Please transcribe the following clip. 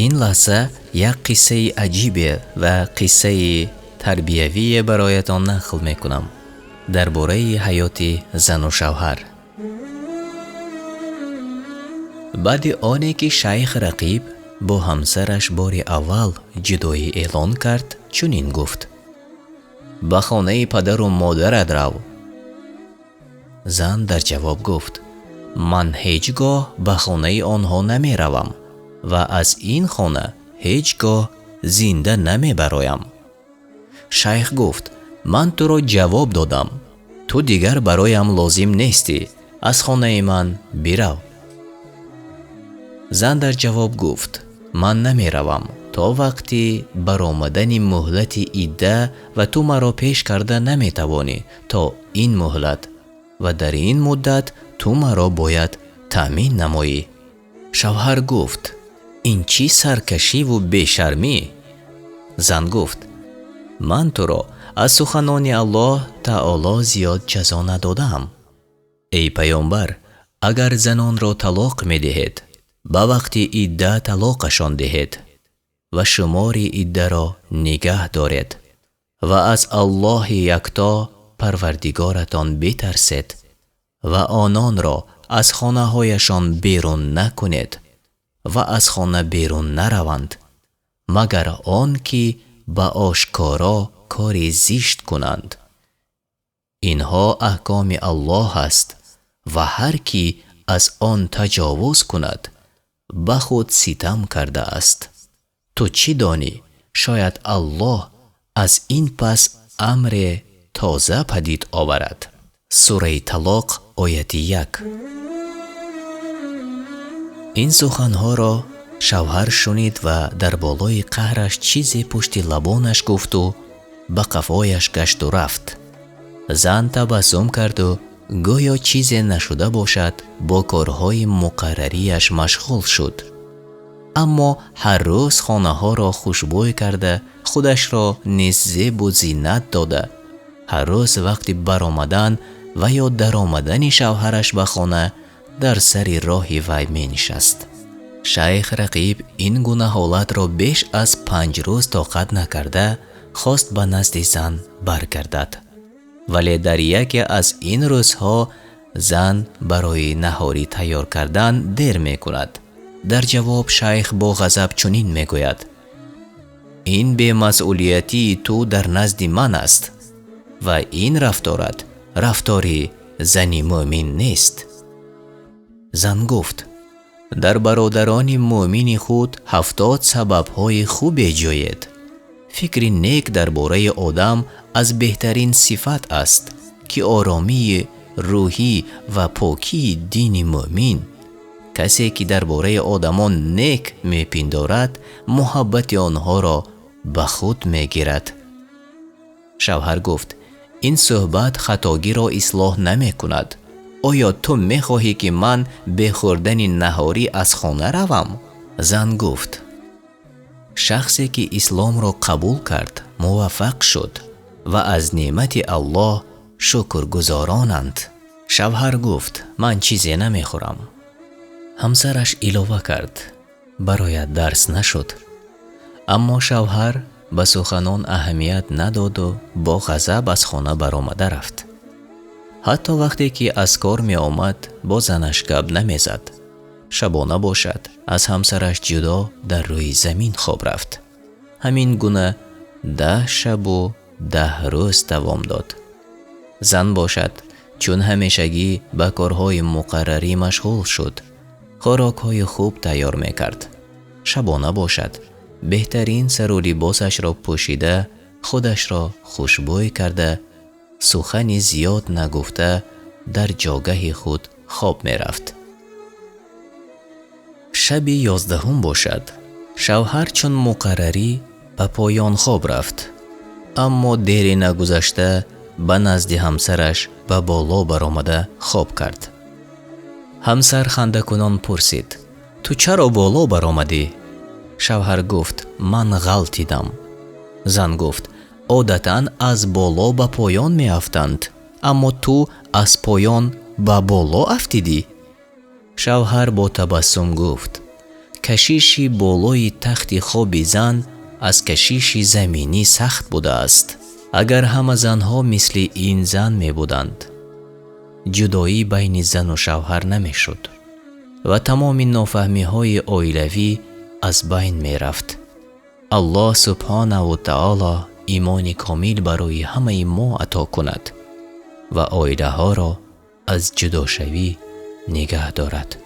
ин лаҳза як қиссаи аҷибе ва қиссаи тарбиявие бароятон нақл мекунам дар бораи ҳаёти зану шавҳар. баъди оне ки шайх рақиб бо ҳамсараш бори аввал ҷудоӣ эълон кард, чунин гуфт: ба хонаи падару модарат рав. зан дар ҷавоб гуфт: ман ҳеҷ гоҳ ба хонаи онҳо намеравам ва аз ин хона ҳеҷ гоҳ зинда намебароям. шайх гуфт: ман туро ҷавоб додам, ту дигар бароям лозим нестӣ, аз хонаи ман бирав. зан дар ҷавоб гуфт: ман намеравам то вақти баромадани муҳлати идда ва ту маро пеш карда наметавонӣ то ин муҳлат ва дар ин муддат ту маро бояд таъмин намоӣ. шавҳар гуфт: ин чӣ саркашиву бешармӣ? зан гуфт: ман туро аз суханони Аллоҳ таоло зиёд ҷазо надодаам. эй паёмбар, агар занонро талоқ медиҳед, ба вақти идда талоқашон диҳед ва шумори иддаро нигаҳ доред ва аз Аллоҳи якто парвардигоратон битарсед ва ононро аз хонаҳояшон берун накунед ва аз хона берун нараванд, магар он ки ба ошкоро кори зишт кунанд. инҳо аҳкоми Аллоҳ аст ва ҳар ки аз он таҷовуз кунад, ба худ ситам кардааст. ту чӣ донӣ, шояд Аллоҳ аз ин пас амре тоза падид оварад. сураи Талоқ ояти 1. ин суханҳоро шавҳар шунид ва дар болои қаҳраш чизе пушти лабонаш гуфту ба қафояш гашту рафт. зан табассум карду гӯё чизе нашуда бошад бо корҳои муқаррарияш машғул шуд. аммо ҳар рӯз хонаҳоро хушбӯй карда, худашро низ зебу зиннат дода, ҳар рӯз вақти баромадан ва ё даромадани шавҳараш ба хона дар сари роҳи вай менишаст. шайх рақиб ин гуна ҳолатро беш аз 5 рӯз тоқат накарда, хост ба назди зан баргардад. вале дар яке аз ин рӯзҳо зан барои наҳорӣ тайёр кардан дер мекунад. дар ҷавоб шайх бо ғазаб чунин мегӯяд: ин бемасъулиятии ту дар назди ман аст ва ин рафторат рафтори зани муъмин нест. зан гуфт: дар бародарони муъмини худ 70 сабабҳои хубе ҷоед. фикри нек дар бораи одам аз беҳтарин сифат аст ки оромии рӯҳӣ ва покии дини муъмин. касе ки дар бораи одамон нек мепиндорад, муҳаббати онҳоро ба худ мегирад. шавҳар гуфт: ин суҳбат хатогиро ислоҳ намекунад. оё ту мехоҳӣ ки ман бе хӯрдани наҳорӣ аз хона равам? зан гуфт: шахсе ки исломро қабул кард, муваффақ шуд ва аз неъмати Аллоҳ шукргузоронанд. шавҳар гуфт: ман чизе намехӯрам. ҳамсараш илова кард: бароят дарс нашуд. аммо шавҳар ба суханон аҳамият надоду бо ғазаб аз хона баромада рафт. ҳатто вақте ки аз кор меомад, бо занаш гап намезад. шабона бошад, аз ҳамсараш ҷудо дар рӯи замин хоб рафт. ҳамин гуна 10 шабу 10 рӯз давом дод. зан бошад, чун ҳамешагӣ ба корҳои муқаррарӣ машғул шуд, хӯрокҳои хуб тайёр мекард. шабона бошад, беҳтарин сару либосашро пӯшида, худашро хушбӯй карда, сухани зиёд нагуфта, дар ҷогаҳи худ хоб мерафт. шаби 11 бошад. шавҳар чун муқаррарӣ ба поён хоб рафт. аммо дери нагузашта ба назди ҳамсараш ба боло баромада хоб кард. ҳамсар хандакунон пурсид: ту чаро боло баромадӣ? шавҳар гуфт: ман ғалтидам. зан гуфт: одатан аз боло ба поён меафтанд, аммо ту аз поён ба боло афтидӣ? шавҳар бо табассум гуфт: کشیشی بالای تخت خواب زن از کشیش زمینی سخت بوده است. اگر همه زنها مثل این زن می بودند، جدایی بین زن و شوهر نمی شد و تمام نافهمی های عائلوی از بین می رفت. الله سبحانه و تعالی ایمان کامل برای همه ما عطا کند و عائله ها را از جداشوی نگه دارد.